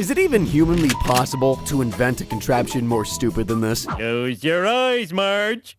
Is it even humanly possible to invent a contraption more stupid than this? Close your eyes, Marge.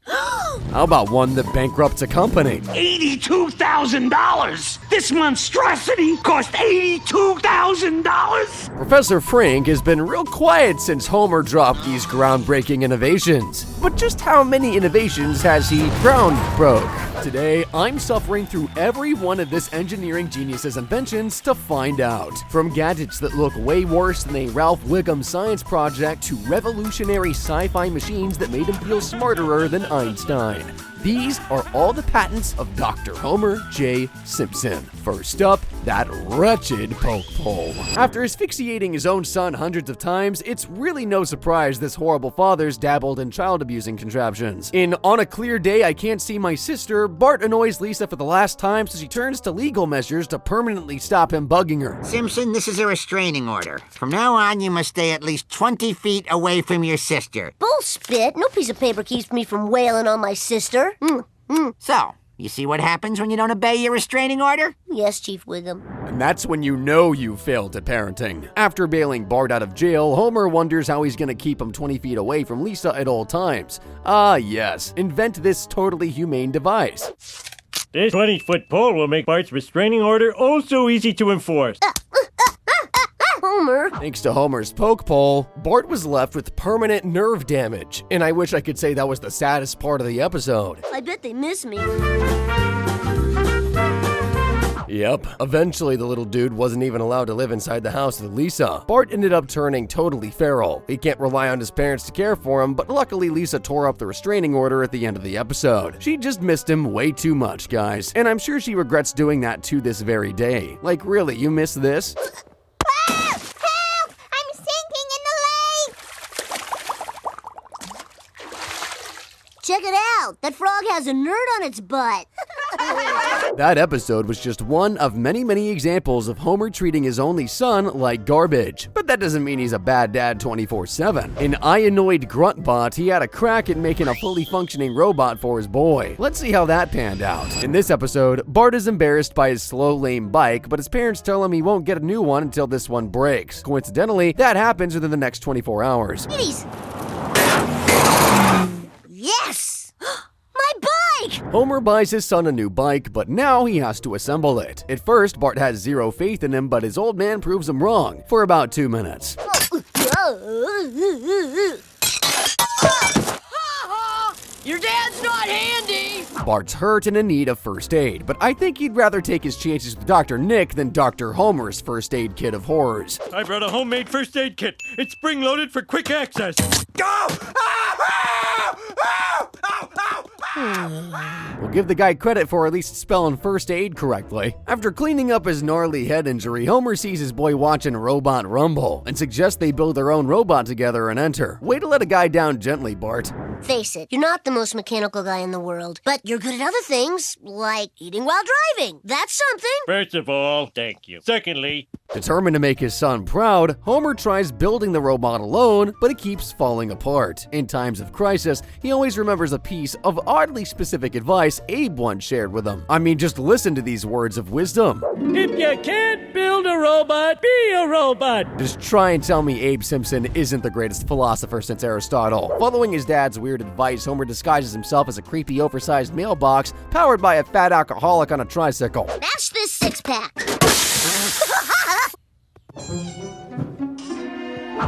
How about one that bankrupts a company? $82,000! This monstrosity cost $82,000! Professor Frank has been real quiet since Homer dropped these groundbreaking innovations. But just how many innovations has he ground broke? Today, I'm suffering through every one of this engineering genius's inventions to find out. From gadgets that look way worse than a Ralph Wiggum science project to revolutionary sci-fi machines that made him feel smarterer than Einstein. These are all the patents of Dr. Homer J. Simpson. First up, that wretched poke pole. After asphyxiating his own son hundreds of times, it's really no surprise this horrible father's dabbled in child-abusing contraptions. In On a Clear Day I Can't See My Sister, Bart annoys Lisa for the last time, so she turns to legal measures to permanently stop him bugging her. Simpson, this is a restraining order. From now on, you must stay at least 20 feet away from your sister. Bull spit. No piece of paper keeps me from wailing on my sister. So, you see what happens when you don't obey your restraining order? Yes, Chief Wiggum. And that's when you know you failed at parenting. After bailing Bart out of jail, Homer wonders how he's gonna keep him 20 feet away from Lisa at all times. Ah yes, invent this totally humane device. This 20-foot pole will make Bart's restraining order oh so easy to enforce. Homer. Thanks to Homer's poke pole, Bart was left with permanent nerve damage. And I wish I could say that was the saddest part of the episode. I bet they miss me. Yep, eventually the little dude wasn't even allowed to live inside the house with Lisa. Bart ended up turning totally feral. He can't rely on his parents to care for him, but luckily Lisa tore up the restraining order at the end of the episode. She just missed him way too much, guys. And I'm sure she regrets doing that to this very day. Like really, you miss this? Check it out! That frog has a nerd on its butt. That episode was just one of many examples of Homer treating his only son like garbage. But that doesn't mean he's a bad dad 24/7. In I Annoyed Gruntbot, he had a crack at making a fully functioning robot for his boy. Let's see how that panned out. In this episode, Bart is embarrassed by his slow, lame bike, but his parents tell him he won't get a new one until this one breaks. Coincidentally, that happens within the next 24 hours. Please. Yes! My bike! Homer buys his son a new bike, but now he has to assemble it. At first, Bart has zero faith in him, but his old man proves him wrong for about 2 minutes. Your dad's not handy! Bart's hurt and in need of first aid, but I think he'd rather take his chances with Dr. Nick than Dr. Homer's first aid kit of horrors. I brought a homemade first aid kit. It's spring-loaded for quick access. Go! We'll give the guy credit for at least spelling first aid correctly. After cleaning up his gnarly head injury, Homer sees his boy watching Robot Rumble and suggests they build their own robot together and enter. Way to let a guy down gently, Bart. Face it, you're not the most mechanical guy in the world, but you're good at other things, like eating while driving. That's something. First of all, thank you. Secondly, Determined to make his son proud, Homer tries building the robot alone, but it keeps falling apart. In times of crisis, he always remembers a piece of oddly specific advice Abe once shared with him. I mean, just listen to these words of wisdom. if you can't build a robot, be a robot. Just try and tell me Abe Simpson isn't the greatest philosopher since Aristotle. Following his dad's weird advice, Homer disguises himself as a creepy, oversized mailbox powered by a fat alcoholic on a tricycle. Match this six-pack.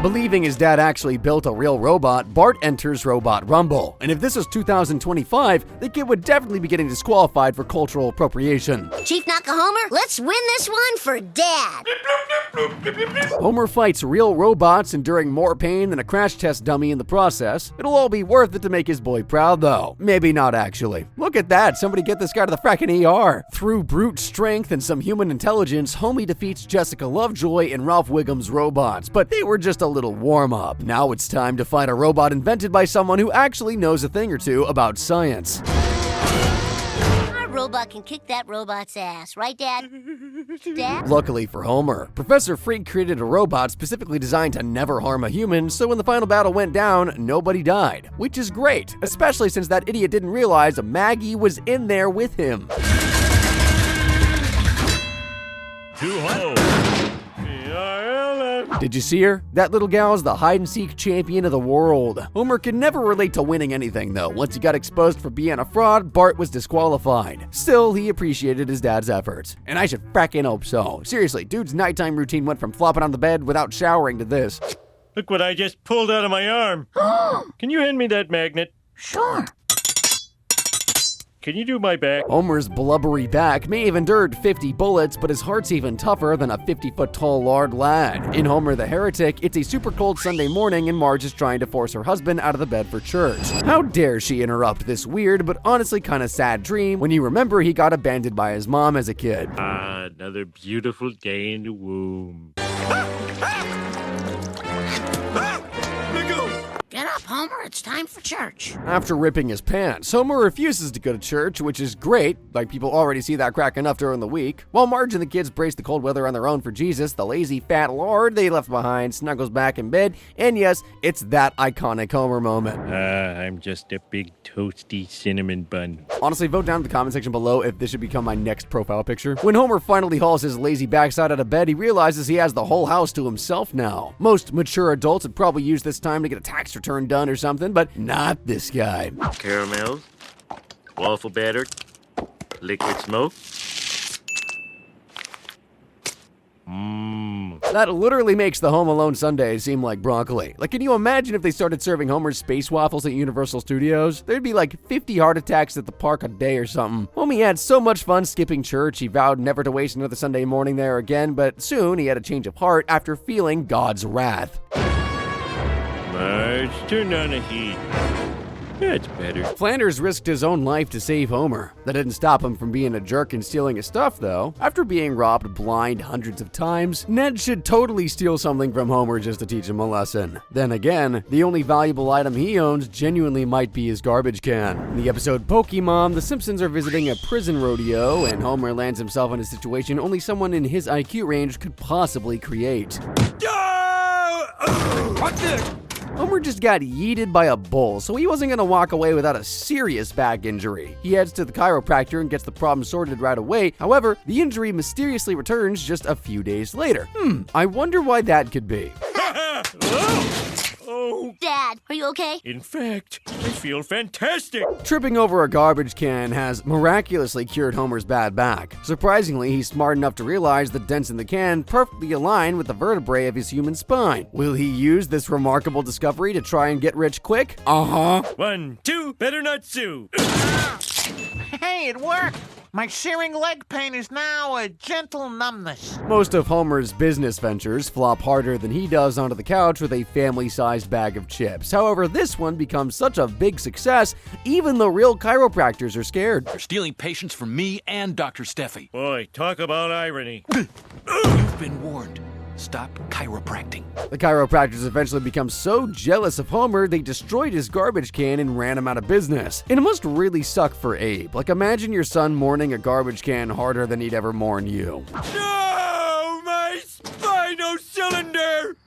Believing his dad actually built a real robot, Bart enters Robot Rumble. And if this was 2025, the kid would definitely be getting disqualified for cultural appropriation. Chief Nakahomer, let's win this one for Dad. Homer fights real robots, enduring more pain than a crash test dummy in the process. It'll all be worth it to make his boy proud, though. Maybe not actually. Look at that, somebody get this guy to the frackin' ER. Through brute strength and some human intelligence, Homie defeats Jessica Lovejoy and Ralph Wiggum's robots, but they were just a little warm-up. Now it's time to find a robot invented by someone who actually knows a thing or two about science. Our robot can kick that robot's ass, right, Dad? Dad? Luckily for Homer, Professor Freak created a robot specifically designed to never harm a human, so when the final battle went down, nobody died. Which is great, especially since that idiot didn't realize Maggie was in there with him. To ho. left. Did you see her? That little gal's the hide-and-seek champion of the world. Homer could never relate to winning anything, though. Once he got exposed for being a fraud, Bart was disqualified. Still, he appreciated his dad's efforts. And I should frackin' hope so. Seriously, dude's nighttime routine went from flopping on the bed without showering to this. Look what I just pulled out of my arm. Can you hand me that magnet? Sure. Can you do my back? Homer's blubbery back may have endured 50 bullets, but his heart's even tougher than a 50-foot-tall lard lad. In Homer the Heretic, it's a super cold Sunday morning and Marge is trying to force her husband out of the bed for church. How dare she interrupt this weird but honestly kinda sad dream when you remember he got abandoned by his mom as a kid. Another beautiful day in the womb. Get up, Homer. It's time for church. After ripping his pants, Homer refuses to go to church, which is great, like people already see that crack enough during the week. While Marge and the kids brace the cold weather on their own for Jesus, the lazy fat lord they left behind snuggles back in bed, and yes, it's that iconic Homer moment. I'm just a big toasty cinnamon bun. Honestly, vote down in the comment section below if this should become my next profile picture. When Homer finally hauls his lazy backside out of bed, he realizes he has the whole house to himself now. Most mature adults would probably use this time to get a tax return done or something, but not this guy. Caramels, waffle batter, liquid smoke. That literally makes the Home Alone Sunday seem like broccoli. Like, can you imagine if they started serving Homer's space waffles at Universal Studios? There'd be like 50 heart attacks at the park a day or something. Homie had so much fun skipping church, he vowed never to waste another Sunday morning there again, but soon he had a change of heart after feeling God's wrath. Marge, turn on the heat. That's better. Flanders risked his own life to save Homer. That didn't stop him from being a jerk and stealing his stuff, though. After being robbed blind hundreds of times, Ned should totally steal something from Homer just to teach him a lesson. Then again, the only valuable item he owns genuinely might be his garbage can. In the episode Pokemon, the Simpsons are visiting a prison rodeo, and Homer lands himself in a situation only someone in his IQ range could possibly create. What the? Homer just got yeeted by a bull, so he wasn't gonna walk away without a serious back injury. He heads to the chiropractor and gets the problem sorted right away. However, the injury mysteriously returns just a few days later. I wonder why that could be. Oh, Dad, are you okay? in fact, I feel fantastic. Tripping over a garbage can has miraculously cured Homer's bad back. Surprisingly, he's smart enough to realize the dents in the can perfectly align with the vertebrae of his human spine. Will he use this remarkable discovery to try and get rich quick? 1, 2, better not sue. Hey, it worked! My searing leg pain is now a gentle numbness. Most of Homer's business ventures flop harder than he does onto the couch with a family-sized bag of chips. However, this one becomes such a big success, even the real chiropractors are scared. You're stealing patients from me and Dr. Steffi. Boy, talk about irony. You've been warned. Stop chiropracting. The chiropractors eventually become so jealous of Homer, they destroyed his garbage can and ran him out of business. And it must really suck for Abe. Like, imagine your son mourning a garbage can harder than he'd ever mourn you. No, my spinal cylinder!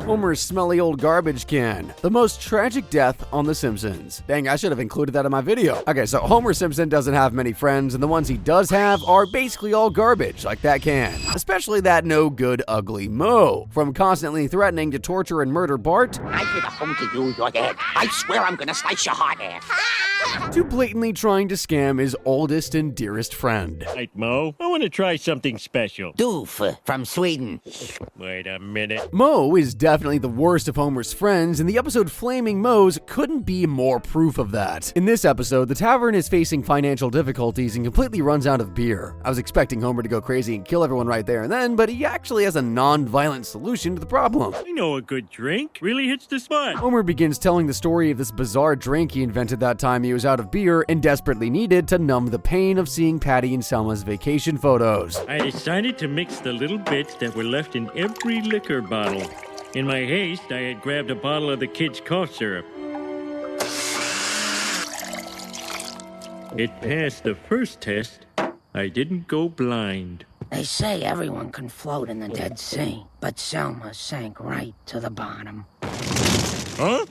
Homer's smelly old garbage can. The most tragic death on The Simpsons. Dang, I should have included that in my video. Okay, so Homer Simpson doesn't have many friends, and the ones he does have are basically all garbage, like that can. Especially that no-good, ugly Moe. From constantly threatening to torture and murder Bart, I get home to you, you're dead. I swear I'm gonna slice your heart off. to blatantly trying to scam his oldest and dearest friend. Right, Mo, I want to try something special. Doof from Sweden. Wait a minute. Moe is definitely the worst of Homer's friends, and the episode Flaming Moe's couldn't be more proof of that. In this episode, the tavern is facing financial difficulties and completely runs out of beer. I was expecting Homer to go crazy and kill everyone right there and then, but he actually has a non-violent solution to the problem. I know a good drink. Really hits the spot. Homer begins telling the story of this bizarre drink he invented that time he was out of beer and desperately needed to numb the pain of seeing Patty and Selma's vacation photos. I decided to mix the little bits that were left in every liquor bottle. In my haste, I had grabbed a bottle of the kids' cough syrup. It passed the first test. I didn't go blind. They say everyone can float in the Dead Sea, but Selma sank right to the bottom. Huh?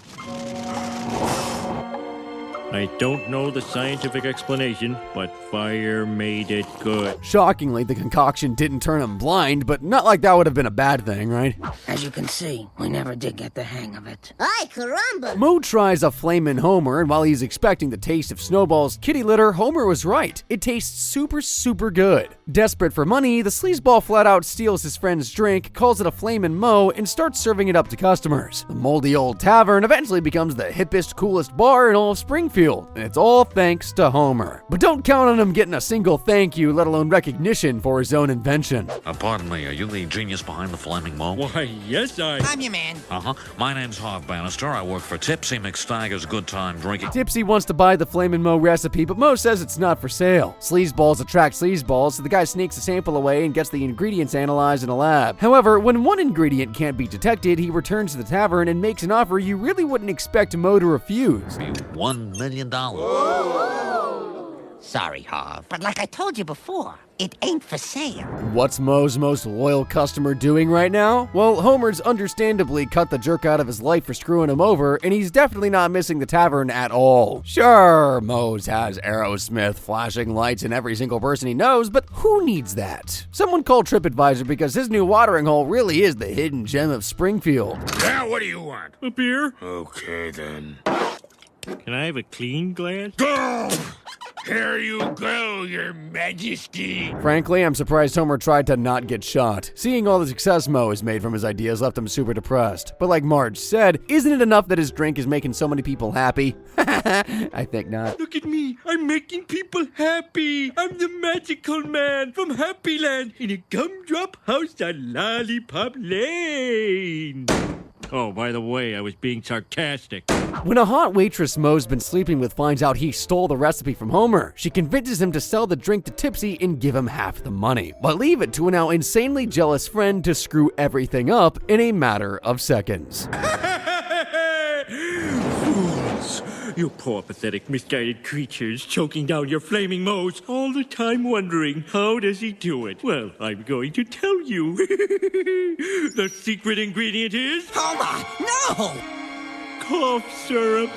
I don't know the scientific explanation, but fire made it good. Shockingly, the concoction didn't turn him blind, but not like that would have been a bad thing, right? As you can see, we never did get the hang of it. Ay, caramba! Moe tries a flamin' Homer, and while he's expecting the taste of Snowball's kitty litter, Homer was right. It tastes super good. Desperate for money, the sleazeball flat out steals his friend's drink, calls it a flamin' Moe, and starts serving it up to customers. The moldy old tavern eventually becomes the hippest, coolest bar in all of Springfield, and it's all thanks to Homer. But don't count on him getting a single thank you, let alone recognition for his own invention. Pardon me, are you the genius behind the Flaming Moe? Why, yes, I'm your man. My name's Hog Bannister. I work for Tipsy McStagger's Good Time Drinking. Tipsy wants to buy the Flamin' Moe recipe, but Moe says it's not for sale. Sleazeballs attract sleazeballs, so the guy sneaks a sample away and gets the ingredients analyzed in a lab. However, when one ingredient can't be detected, he returns to the tavern and makes an offer you really wouldn't expect Moe to refuse. $1 million. Sorry, Harv, but like I told you before, it ain't for sale. What's Moe's most loyal customer doing right now? Well, Homer's understandably cut the jerk out of his life for screwing him over, and he's definitely not missing the tavern at all. Sure, Moe's has Aerosmith, flashing lights, and every single person he knows, but who needs that? Someone called TripAdvisor because his new watering hole really is the hidden gem of Springfield. Now, what do you want? A beer? Okay, then. Can I have a clean glass? Go! Here you go, your majesty. Frankly, I'm surprised Homer tried to not get shot. Seeing all the success Moe has made from his ideas left him super depressed. But like Marge said, isn't it enough that his drink is making so many people happy? I think not. Look at me. I'm making people happy. I'm the magical man from Happy Land in a gumdrop house on Lollipop Lane. Oh, by the way, I was being sarcastic. When a hot waitress Moe's been sleeping with finds out he stole the recipe from Homer, she convinces him to sell the drink to Tipsy and give him half the money, but leave it to a now insanely jealous friend to screw everything up in a matter of seconds. Fools! You poor, pathetic, misguided creatures choking down your flaming Moes, all the time wondering, how does he do it? Well, I'm going to tell you. The secret ingredient is... Homer, no! Cough syrup.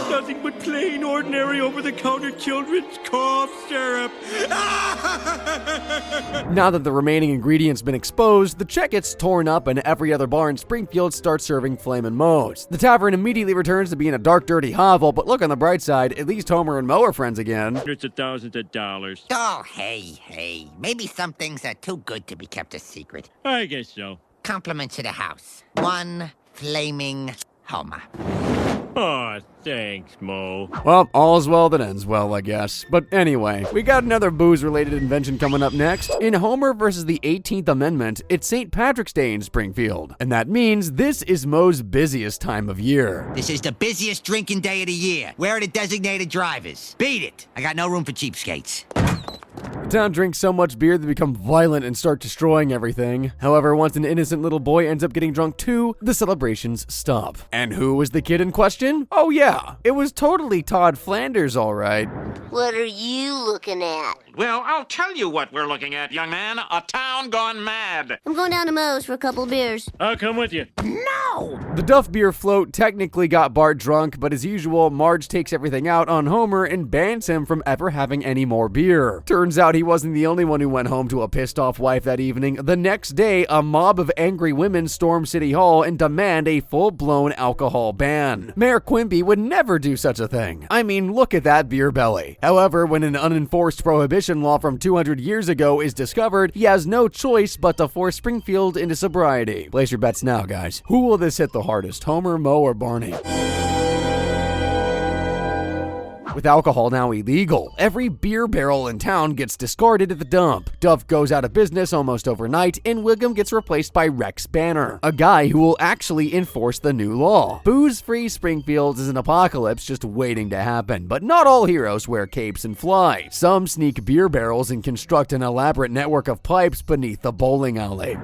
Nothing but plain, ordinary, over-the-counter children's cough syrup. Now that the remaining ingredient's been exposed, the check gets torn up and every other bar in Springfield starts serving Flamin' Moe's. The tavern immediately returns to being a dark, dirty hovel, but look on the bright side, at least Homer and Moe are friends again. Hundreds of thousands of dollars. Oh, hey. Maybe some things are too good to be kept a secret. I guess so. Compliment to the house. One flaming Homer. Aw, thanks, Moe. Well, all's well that ends well, I guess. But anyway, we got another booze-related invention coming up next. In Homer versus the 18th Amendment, it's St. Patrick's Day in Springfield. And that means this is Moe's busiest time of year. This is the busiest drinking day of the year. Where are the designated drivers? Beat it. I got no room for cheapskates. The town drinks so much beer they become violent and start destroying everything. However, once an innocent little boy ends up getting drunk too, the celebrations stop. And who was the kid in question? Oh yeah, it was totally Todd Flanders, all right. What are you looking at? Well, I'll tell you what we're looking at, young man. A town gone mad. I'm going down to Moe's for a couple beers. I'll come with you. No! The Duff beer float technically got Bart drunk, but as usual, Marge takes everything out on Homer and bans him from ever having any more beer. Turns out he wasn't the only one who went home to a pissed off wife that evening. The next day, a mob of angry women storm City Hall and demand a full-blown alcohol ban. Mayor Quimby would never do such a thing. I mean, look at that beer belly. However, when an unenforced prohibition law from 200 years ago is discovered, he has no choice but to force Springfield into sobriety. Place your bets now, guys. Who will this hit the hardest, Homer, Moe, or Barney? With alcohol now illegal, every beer barrel in town gets discarded at the dump. Duff goes out of business almost overnight, and Wiggum gets replaced by Rex Banner, a guy who will actually enforce the new law. Booze-free Springfield is an apocalypse just waiting to happen, but not all heroes wear capes and fly. Some sneak beer barrels and construct an elaborate network of pipes beneath the bowling alley.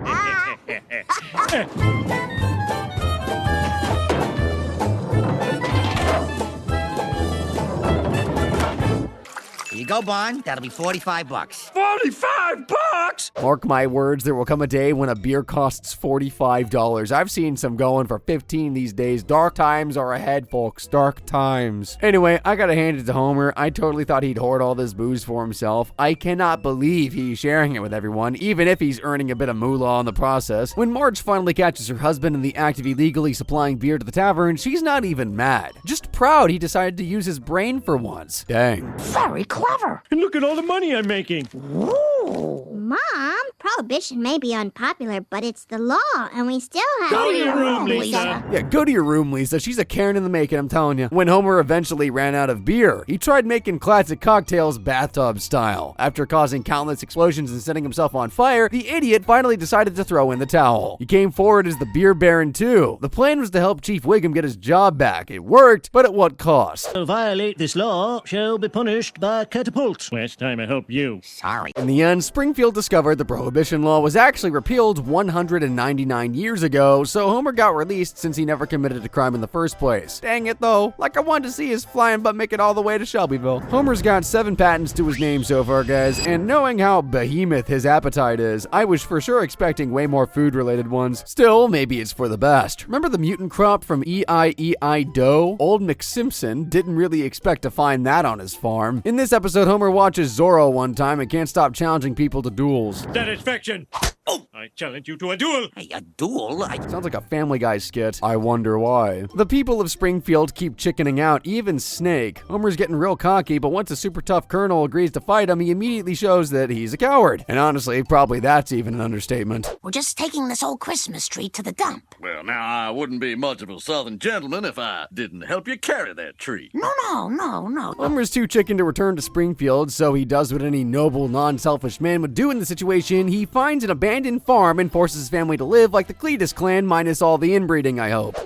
you go bond, that'll be $45. 45 bucks? Mark my words, there will come a day when a beer costs $45. I've seen some going for 15 these days. Dark times are ahead, folks. Dark times. Anyway, I gotta hand it to Homer. I totally thought he'd hoard all this booze for himself. I cannot believe he's sharing it with everyone, even if he's earning a bit of moolah in the process. When Marge finally catches her husband in the act of illegally supplying beer to the tavern, she's not even mad. Just proud he decided to use his brain for once. Dang. Very clever. And look at all the money I'm making. Ooh. Mom, prohibition may be unpopular, but it's the law, and we still have... Go to your room, Lisa. Yeah, go to your room, Lisa. She's a Karen in the making, I'm telling you. When Homer eventually ran out of beer, he tried making classic cocktails bathtub style. After causing countless explosions and setting himself on fire, the idiot finally decided to throw in the towel. He came forward as the beer baron too. The plan was to help Chief Wiggum get his job back. It worked, but at what cost? To violate this law shall be punished by catapult. Last time I helped you. Sorry. In the end, Springfield discovered the Prohibition law was actually repealed 199 years ago, so Homer got released since he never committed a crime in the first place. Dang it though, like I wanted to see his flying butt make it all the way to Shelbyville. Homer's got 7 patents to his name so far, guys, and knowing how behemoth his appetite is, I was for sure expecting way more food-related ones. Still, maybe it's for the best. Remember the mutant crop from E.I.E.I.D.O.? Old McSimpson didn't really expect to find that on his farm. In this episode, Homer watches Zorro one time and can't stop challenging people to duels. Satisfaction. Oh, I challenge you to a duel. Hey, a duel? Sounds like a Family Guy skit. I wonder why. The people of Springfield keep chickening out, even Snake. Homer's getting real cocky, but once a super tough colonel agrees to fight him, he immediately shows that he's a coward. And honestly, probably that's even an understatement. We're just taking this old Christmas tree to the dump. Well, now, I wouldn't be much of a southern gentleman if I didn't help you carry that tree. No. Homer's too chicken to return to Springfield, so he does what any noble, non-selfish man would do in the situation. He finds an abandoned farm and forces his family to live like the Cletus clan, minus all the inbreeding, I hope.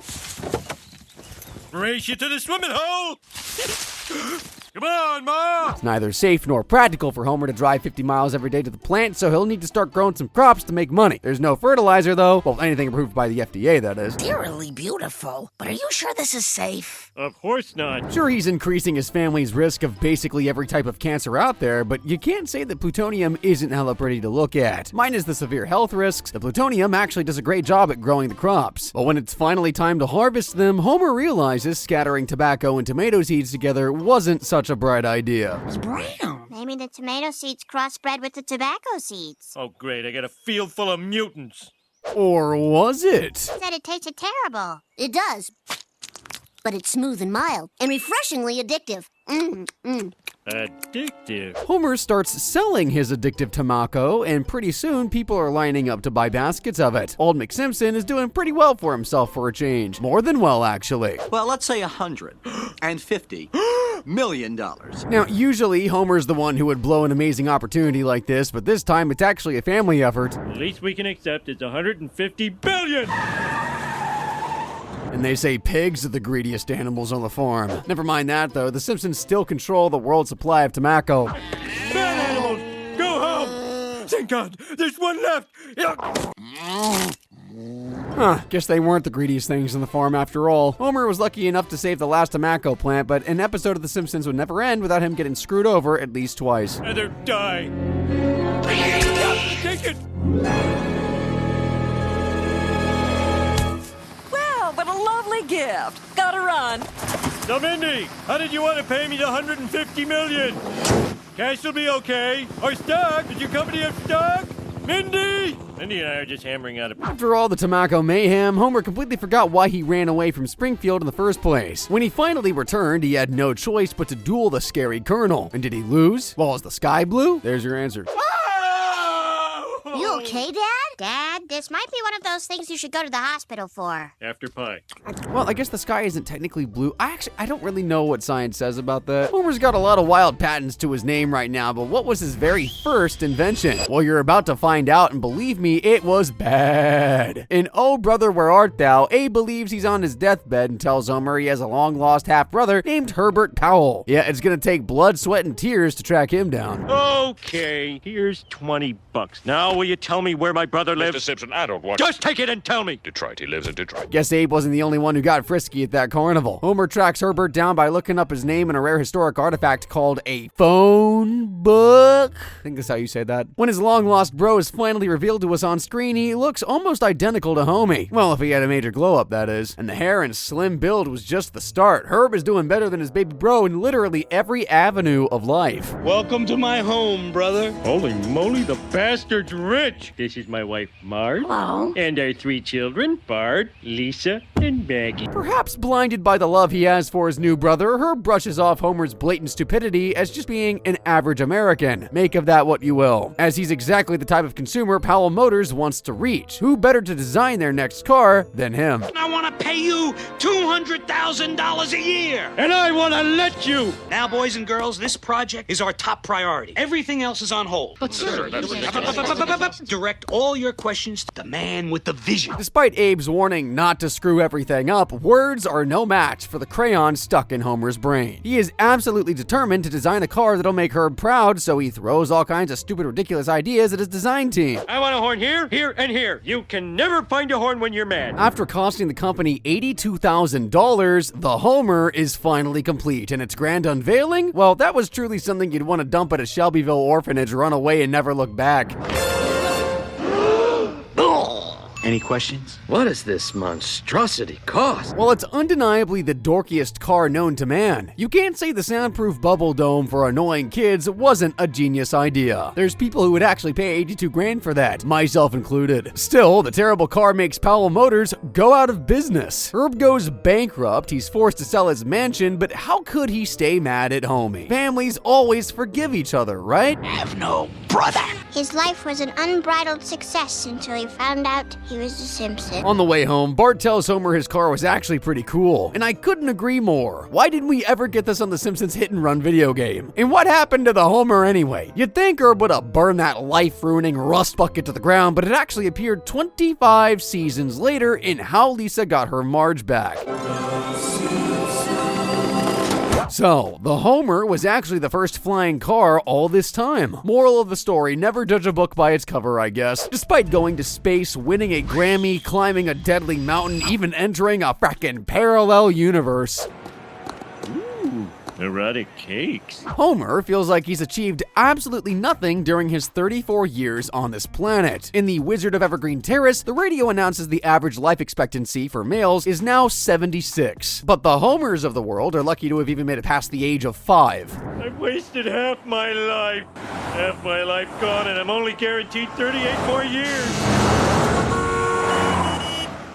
Race you to the swimming hole. Come on, Ma! It's neither safe nor practical for Homer to drive 50 miles every day to the plant, so he'll need to start growing some crops to make money. There's no fertilizer, though. Well, anything approved by the FDA, that is. Eerily beautiful, but are you sure this is safe? Of course not. Sure, he's increasing his family's risk of basically every type of cancer out there, but you can't say that plutonium isn't hella pretty to look at. Minus the severe health risks, the plutonium actually does a great job at growing the crops. But when it's finally time to harvest them, Homer realizes scattering tobacco and tomato seeds together wasn't such a bright idea. It's brown. Maybe the tomato seeds crossbred with the tobacco seeds. Oh, great. I got a field full of mutants. Or was it? Said it tasted terrible. It does. But it's smooth and mild and refreshingly addictive. Addictive. Homer starts selling his addictive tomacco, and pretty soon people are lining up to buy baskets of it. Old McSimpson is doing pretty well for himself for a change. More than well, actually. Well, let's say $150 million. Now, usually Homer's the one who would blow an amazing opportunity like this, but this time it's actually a family effort. The least we can accept is $150 billion. And they say pigs are the greediest animals on the farm. Never mind that, though. The Simpsons still control the world's supply of tomacco. Bad animals, go home. Thank God, there's one left. Huh, guess they weren't the greediest things on the farm after all. Homer was lucky enough to save the last tomacco plant, but an episode of The Simpsons would never end without him getting screwed over at least twice. Rather die. Take it. But a lovely gift. Gotta run. So, Mindy, how did you want to pay me the $150 million? Cash will be okay. Or stock? Did your company have stock? Mindy! Mindy and I are just hammering out a... After all the tomacco mayhem, Homer completely forgot why he ran away from Springfield in the first place. When he finally returned, he had no choice but to duel the scary colonel. And did he lose? Well, is the sky blue? There's your answer. You okay, Dad? Dad, this might be one of those things you should go to the hospital for. After pie. Well, I guess the sky isn't technically blue. I don't really know what science says about that. Homer's got a lot of wild patents to his name right now, but what was his very first invention? Well, you're about to find out, and believe me, it was bad. In Oh Brother, Where Art Thou, Abe believes he's on his deathbed and tells Homer he has a long-lost half-brother named Herbert Powell. Yeah, it's gonna take blood, sweat, and tears to track him down. Okay, here's $20. Now will you tell me where my brother lives? Mr. Simpson, I don't want... Just take it and tell me. Detroit. He lives in Detroit. Guess Abe wasn't the only one who got frisky at that carnival. Homer tracks Herbert down by looking up his name in a rare historic artifact called a phone book. I think that's how you say that. When his long-lost bro is finally revealed to us on screen, he looks almost identical to Homie. Well, if he had a major glow-up, that is. And the hair and slim build was just the start. Herb is doing better than his baby bro in literally every avenue of life. Welcome to my home, brother. Holy moly, the bastard's rich. This is my wife, Marge. Hello. And our 3 children, Bart, Lisa, and Maggie. Perhaps blinded by the love he has for his new brother, Herb brushes off Homer's blatant stupidity as just being an average American. Make of that what you will. As he's exactly the type of consumer Powell Motors wants to reach. Who better to design their next car than him? I want to pay you $200,000 a year. And I want to let you. Now, boys and girls, this project is our top priority. Everything else is on hold. But sir, direct all your questions to the man with the vision. Despite Abe's warning not to screw everything up, words are no match for the crayon stuck in Homer's brain. He is absolutely determined to design a car that'll make Herb proud, so he throws all kinds of stupid, ridiculous ideas at his design team. I want a horn here, here, and here. You can never find a horn when you're mad. After costing the company $82,000, the Homer is finally complete, and its grand unveiling, well, that was truly something you'd want to dump at a Shelbyville orphanage, run away, and never look back. Any questions? What does this monstrosity cost? Well, it's undeniably the dorkiest car known to man. You can't say the soundproof bubble dome for annoying kids wasn't a genius idea. There's people who would actually pay 82 grand for that, myself included. Still, the terrible car makes Powell Motors go out of business. Herb goes bankrupt, he's forced to sell his mansion, but how could he stay mad at Homie? Families always forgive each other, right? Have no brother. His life was an unbridled success until he found out he was a Simpson. On the way home, Bart tells Homer his car was actually pretty cool, and I couldn't agree more. Why didn't we ever get this on the Simpsons Hit and Run video game? And what happened to the Homer anyway? You'd think Herb would have burned that life-ruining rust bucket to the ground, but it actually appeared 25 seasons later in How Lisa Got Her Marge Back. So, the Homer was actually the first flying car all this time. Moral of the story, never judge a book by its cover, I guess. Despite going to space, winning a Grammy, climbing a deadly mountain, even entering a frackin' parallel universe. Erotic cakes. Homer feels like he's achieved absolutely nothing during his 34 years on this planet. In the Wizard of Evergreen Terrace, the radio announces the average life expectancy for males is now 76. But the Homers of the world are lucky to have even made it past the age of 5. I've wasted half my life. Half my life gone, and I'm only guaranteed 38 more years.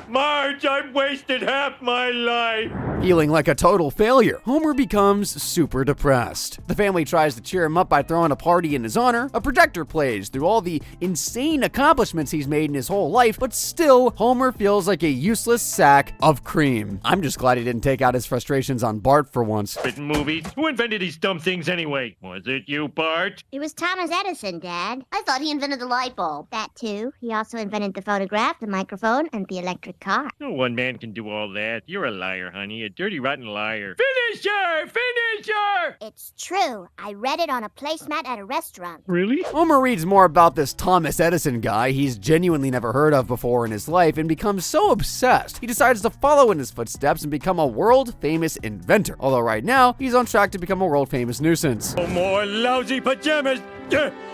Marge, I've wasted half my life. Feeling like a total failure, Homer becomes super depressed. The family tries to cheer him up by throwing a party in his honor. A projector plays through all the insane accomplishments he's made in his whole life, but still, Homer feels like a useless sack of cream. I'm just glad he didn't take out his frustrations on Bart for once. Movies. Who invented these dumb things anyway? Was it you, Bart? It was Thomas Edison, Dad. I thought he invented the light bulb. That too. He also invented the phonograph, the microphone, and the electric car. No one man can do all that. You're a liar, honey. A dirty, rotten liar. Finisher! Finisher! It's true. I read it on a placemat at a restaurant. Really? Homer reads more about this Thomas Edison guy he's genuinely never heard of before in his life and becomes so obsessed, he decides to follow in his footsteps and become a world-famous inventor. Although right now, he's on track to become a world-famous nuisance. No more lousy pajamas!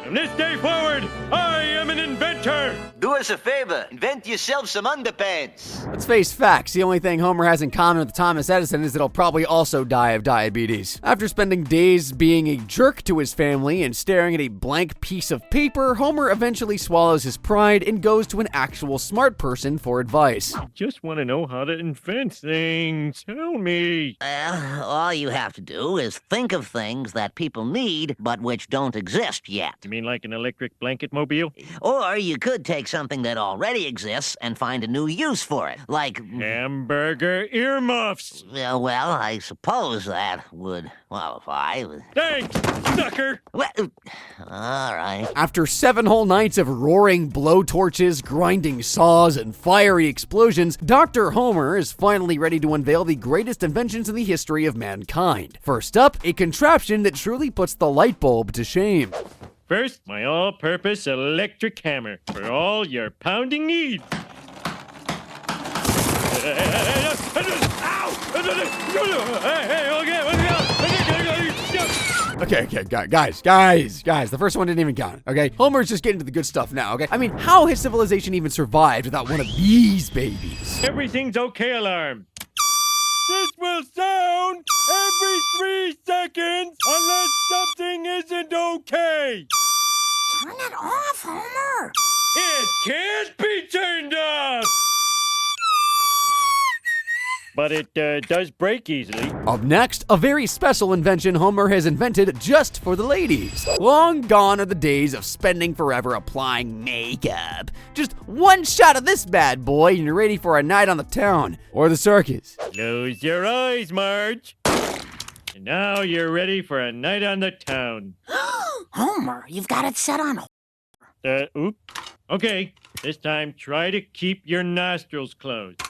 From this day forward, I am an inventor! Do us a favor. Invent yourself some underpants. Let's face facts. The only thing Homer has in common with Thomas Edison is that he'll probably also die of diabetes. After spending days being a jerk to his family and staring at a blank piece of paper, Homer eventually swallows his pride and goes to an actual smart person for advice. I just want to know how to invent things. Tell me. All you have to do is think of things that people need, but which don't exist yet. You mean like an electric blanket mobile? Or you could take something that already exists and find a new use for it, like... hamburger earmuffs! Well, I suppose that would qualify. Thanks, sucker! Well, all right. After 7 whole nights of roaring blowtorches, grinding saws, and fiery explosions, Dr. Homer is finally ready to unveil the greatest inventions in the history of mankind. First up, a contraption that truly puts the light bulb to shame. First, my all-purpose electric hammer for all your pounding needs. Okay, guys, the first one didn't even count, okay? Homer's just getting to the good stuff now, okay? I mean, how has civilization even survived without one of these babies? Everything's okay alarm. This will sound every 3 seconds unless something isn't okay. Turn it off, Homer. It can't be turned off. But it does break easily. Up next, a very special invention Homer has invented just for the ladies. Long gone are the days of spending forever applying makeup. Just one shot of this bad boy and you're ready for a night on the town or the circus. Close your eyes, Marge. And now you're ready for a night on the town. Homer, you've got it set on. Oops. Okay, this time try to keep your nostrils closed.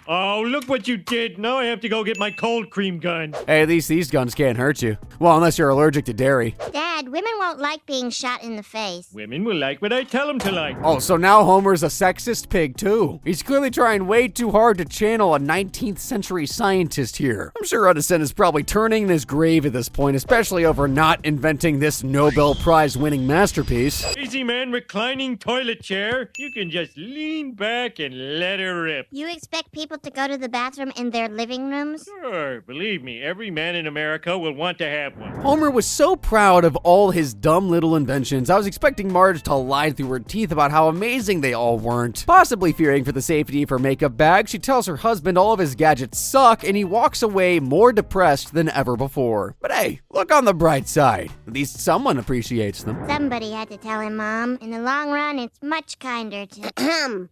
Oh, look what you did. Now I have to go get my cold cream gun. Hey, at least these guns can't hurt you. Well, unless you're allergic to dairy. Dad, women won't like being shot in the face. Women will like what I tell them to like. Oh, so now Homer's a sexist pig, too. He's clearly trying way too hard to channel a 19th century scientist here. I'm sure Edison is probably turning in his grave at this point, especially over not inventing this Nobel Prize winning masterpiece. Easy man, reclining toilet chair. You can just lean back and let her rip. You expect people to go to the bathroom in their living rooms? Sure, believe me, every man in America will want to have one. Homer was so proud of all his dumb little inventions, I was expecting Marge to lie through her teeth about how amazing they all weren't. Possibly fearing for the safety of her makeup bag, she tells her husband all of his gadgets suck and he walks away more depressed than ever before. But hey, look on the bright side. At least someone appreciates them. Somebody had to tell him, Mom. In the long run, it's much kinder to...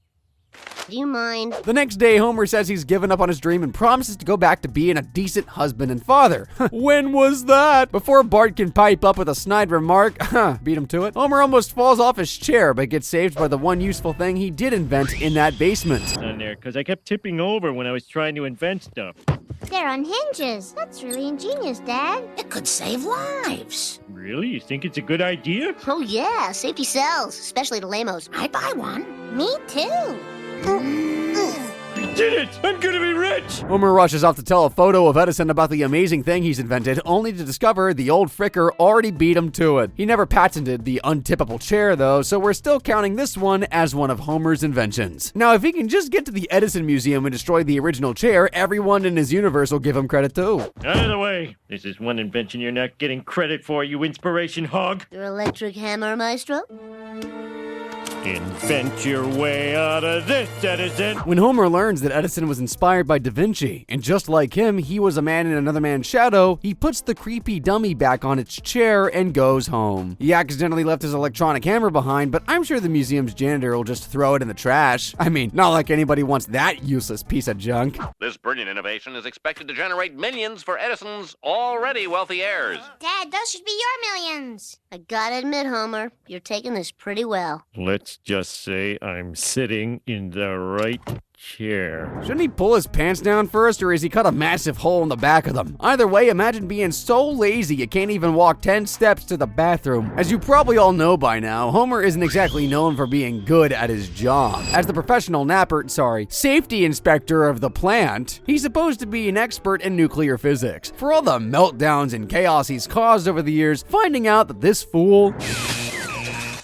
Do you mind? The next day, Homer says he's given up on his dream and promises to go back to being a decent husband and father. When was that? Before Bart can pipe up with a snide remark, beat him to it, Homer almost falls off his chair but gets saved by the one useful thing he did invent in that basement. On there, because I kept tipping over when I was trying to invent stuff. They're on hinges. That's really ingenious, Dad. It could save lives. Really? You think it's a good idea? Oh yeah, safety sells, especially to lamos. I'd buy one. Me too. We did it! I'm gonna be rich! Homer rushes off to tell a photo of Edison about the amazing thing he's invented, only to discover the old fricker already beat him to it. He never patented the untippable chair, though, so we're still counting this one as one of Homer's inventions. Now, if he can just get to the Edison Museum and destroy the original chair, everyone in his universe will give him credit too. Out of the way. This is one invention you're not getting credit for, you inspiration hog. Your electric hammer, Maestro? Invent your way out of this, Edison! When Homer learns that Edison was inspired by Da Vinci, and just like him, he was a man in another man's shadow, he puts the creepy dummy back on its chair and goes home. He accidentally left his electronic hammer behind, but I'm sure the museum's janitor will just throw it in the trash. I mean, not like anybody wants that useless piece of junk. This brilliant innovation is expected to generate millions for Edison's already wealthy heirs. Dad, those should be your millions. I gotta admit, Homer, you're taking this pretty well. Let's just say I'm sitting in the right chair. Shouldn't he pull his pants down first, or has he cut a massive hole in the back of them? Either way, imagine being so lazy you can't even walk 10 steps to the bathroom. As you probably all know by now, Homer isn't exactly known for being good at his job. As the professional safety inspector of the plant, he's supposed to be an expert in nuclear physics. For all the meltdowns and chaos he's caused over the years, finding out that this fool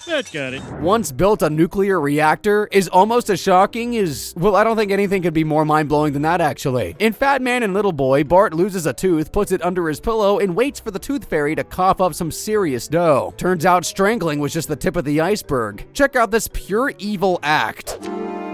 That got it. once built a nuclear reactor is almost as shocking as, well, I don't think anything could be more mind-blowing than that, actually. In Fat Man and Little Boy, Bart loses a tooth, puts it under his pillow, and waits for the tooth fairy to cough up some serious dough. Turns out strangling was just the tip of the iceberg. Check out this pure evil act.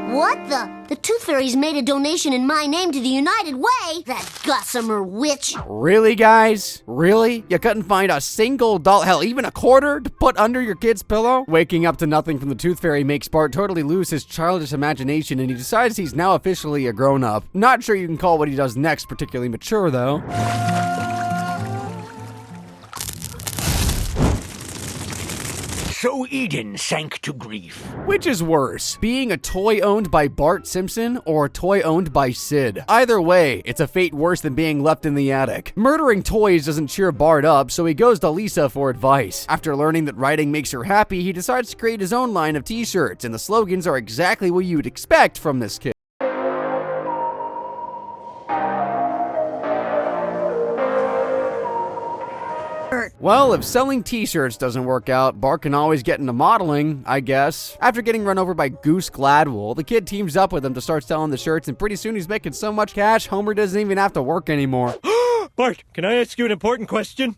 What the? The Tooth Fairy's made a donation in my name to the United Way? That gossamer witch. Really, guys? Really? You couldn't find a single dollar, hell, even a quarter to put under your kid's pillow? Waking up to nothing from the Tooth Fairy makes Bart totally lose his childish imagination, and he decides he's now officially a grown-up. Not sure you can call what he does next particularly mature, though. So Eden sank to grief. Which is worse, being a toy owned by Bart Simpson or a toy owned by Sid? Either way, it's a fate worse than being left in the attic. Murdering toys doesn't cheer Bart up, so he goes to Lisa for advice. After learning that writing makes her happy, he decides to create his own line of t-shirts, and the slogans are exactly what you would expect from this kid. Well, if selling t-shirts doesn't work out, Bart can always get into modeling, I guess. After getting run over by Goose Gladwell, the kid teams up with him to start selling the shirts, and pretty soon he's making so much cash, Homer doesn't even have to work anymore. Bart, can I ask you an important question?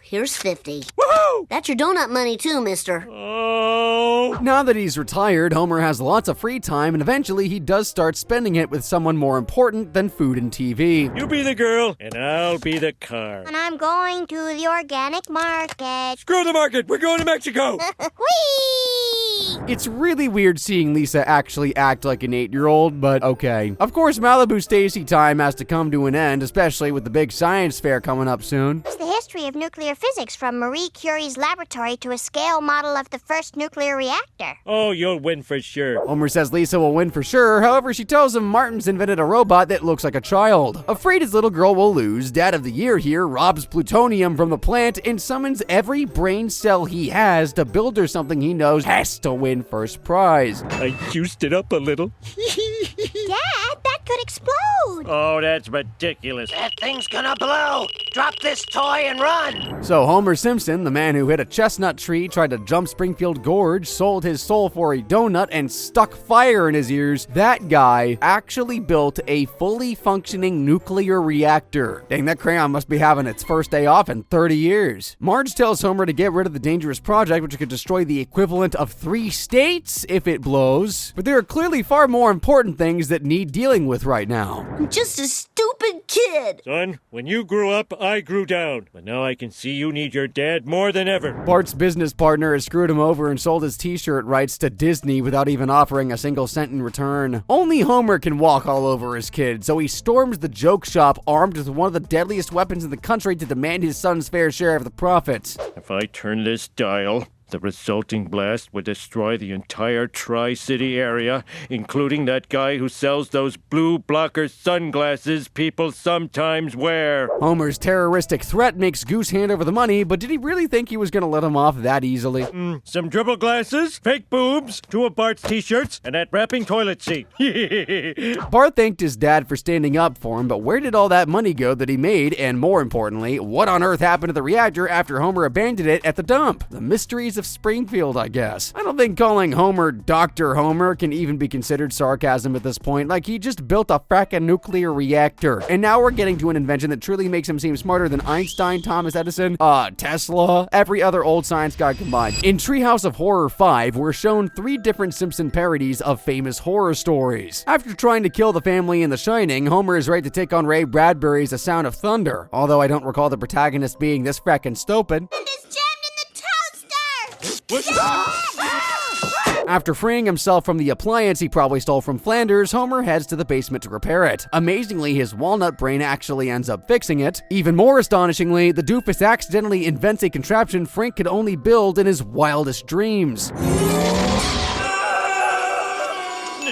Here's 50. Woohoo! That's your donut money too, mister. Oh. Now that he's retired, Homer has lots of free time, and eventually he does start spending it with someone more important than food and TV. You be the girl, and I'll be the car. And I'm going to the organic market. Screw the market! We're going to Mexico! Whee! It's really weird seeing Lisa actually act like an 8-year-old, but okay. Of course, Malibu Stacy time has to come to an end, especially with the big science fair coming up soon. It's the history of nuclear physics from Marie Curie's laboratory to a scale model of the first nuclear reactor. Oh, you'll win for sure. Homer says Lisa will win for sure, however she tells him Martin's invented a robot that looks like a child. Afraid his little girl will lose, Dad of the Year here robs plutonium from the plant and summons every brain cell he has to build her something he knows has to win first prize. I juiced it up a little. Dad, that could explode. Oh, that's ridiculous. That thing's gonna blow. Drop this toy and run. So Homer Simpson, the man who hit a chestnut tree, tried to jump Springfield Gorge, sold his soul for a donut, and stuck fire in his ears, that guy actually built a fully functioning nuclear reactor. Dang, that crayon must be having its first day off in 30 years. Marge tells Homer to get rid of the dangerous project, which could destroy the equivalent of 3 states if it blows. But there are clearly far more important things that need dealing with right now. I'm just a stupid kid. Son, when you grew up, I grew down. But now I can see you need your dad more than ever. Bart's business partner has screwed him over and sold his t-shirt rights to Disney without even offering a single cent in return. Only Homer can walk all over his kid, so he storms the joke shop armed with one of the deadliest weapons in the country to demand his son's fair share of the profits. If I turn this dial, the resulting blast would destroy the entire Tri-City area, including that guy who sells those blue blocker sunglasses people sometimes wear. Homer's terroristic threat makes Goose hand over the money, but did he really think he was going to let him off that easily? Some dribble glasses, fake boobs, 2 of Bart's t-shirts, and that wrapping toilet seat. Bart thanked his dad for standing up for him, but where did all that money go that he made? And more importantly, what on earth happened to the reactor after Homer abandoned it at the dump? The mysteries of Springfield, I guess. I don't think calling Homer Dr. Homer can even be considered sarcasm at this point. Like, he just built a frackin' nuclear reactor. And now we're getting to an invention that truly makes him seem smarter than Einstein, Thomas Edison, Tesla, every other old science guy combined. In Treehouse of Horror 5, we're shown 3 different Simpson parodies of famous horror stories. After trying to kill the family in The Shining, Homer is ready to take on Ray Bradbury's A Sound of Thunder, although I don't recall the protagonist being this frackin' stupid. After freeing himself from the appliance he probably stole from Flanders, Homer heads to the basement to repair it. Amazingly, his walnut brain actually ends up fixing it. Even more astonishingly, the doofus accidentally invents a contraption Frank could only build in his wildest dreams. To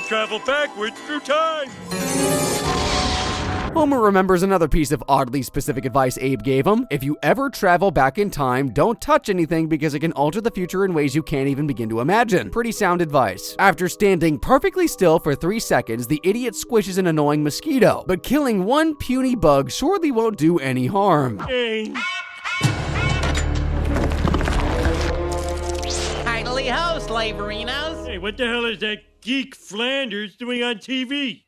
travel backwards through time. Homer remembers another piece of oddly specific advice Abe gave him. If you ever travel back in time, don't touch anything because it can alter the future in ways you can't even begin to imagine. Pretty sound advice. After standing perfectly still for 3 seconds, the idiot squishes an annoying mosquito. But killing one puny bug surely won't do any harm. Hey. Idly ho, slaverinos. Hey, what the hell is that geek Flanders doing on TV?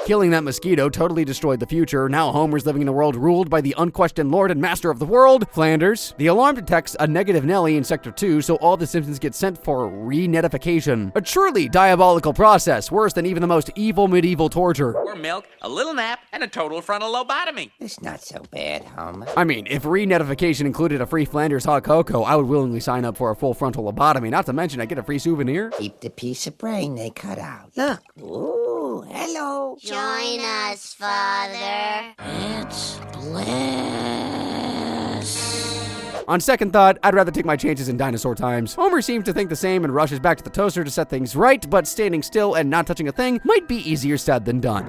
Killing that mosquito totally destroyed the future. Now Homer's living in a world ruled by the unquestioned lord and master of the world, Flanders. The alarm detects a negative Nelly in Sector 2, so all the Simpsons get sent for re-netification. A truly diabolical process, worse than even the most evil medieval torture. More milk, a little nap, and a total frontal lobotomy. It's not so bad, Homer. I mean, if re-netification included a free Flanders hot cocoa, I would willingly sign up for a full frontal lobotomy, not to mention I get a free souvenir. Keep the piece of brain they cut out. Look. Ooh, hello. Join us, Father. It's bliss. On second thought, I'd rather take my chances in dinosaur times. Homer seems to think the same and rushes back to the toaster to set things right, but standing still and not touching a thing might be easier said than done.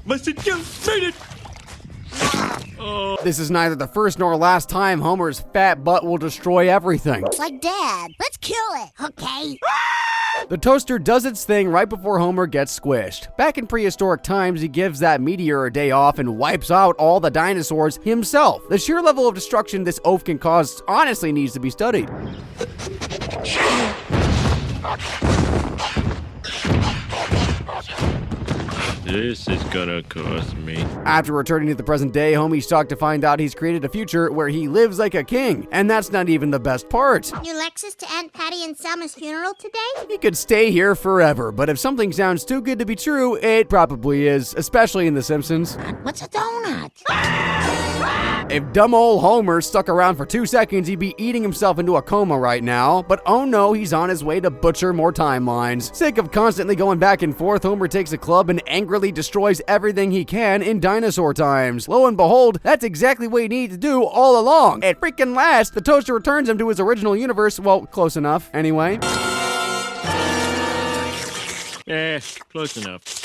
Must have just made it! This is neither the first nor last time Homer's fat butt will destroy everything. It's like Dad. Let's kill it. Okay. The toaster does its thing right before Homer gets squished. Back in prehistoric times, he gives that meteor a day off and wipes out all the dinosaurs himself. The sheer level of destruction this oaf can cause honestly needs to be studied. This is gonna cost me. After returning to the present day, Homie's shocked to find out he's created a future where he lives like a king. And that's not even the best part. New Lexus to Aunt Patty and Selma's funeral today? He could stay here forever, but if something sounds too good to be true, it probably is, especially in The Simpsons. What's a donut? If dumb old Homer stuck around for 2 seconds, he'd be eating himself into a coma right now. But oh no, he's on his way to butcher more timelines. Sick of constantly going back and forth, Homer takes a club and angrily destroys everything he can in dinosaur times. Lo and behold, that's exactly what he needed to do all along. At freaking last, the toaster returns him to his original universe. Well, close enough, anyway. Close enough.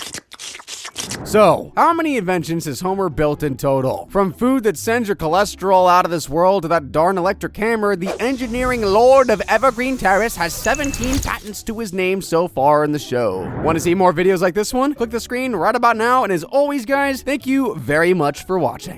So, how many inventions has Homer built in total? From food that sends your cholesterol out of this world to that darn electric hammer, the engineering lord of Evergreen Terrace has 17 patents to his name so far in the show. Want to see more videos like this one? Click the screen right about now, and as always guys, thank you very much for watching.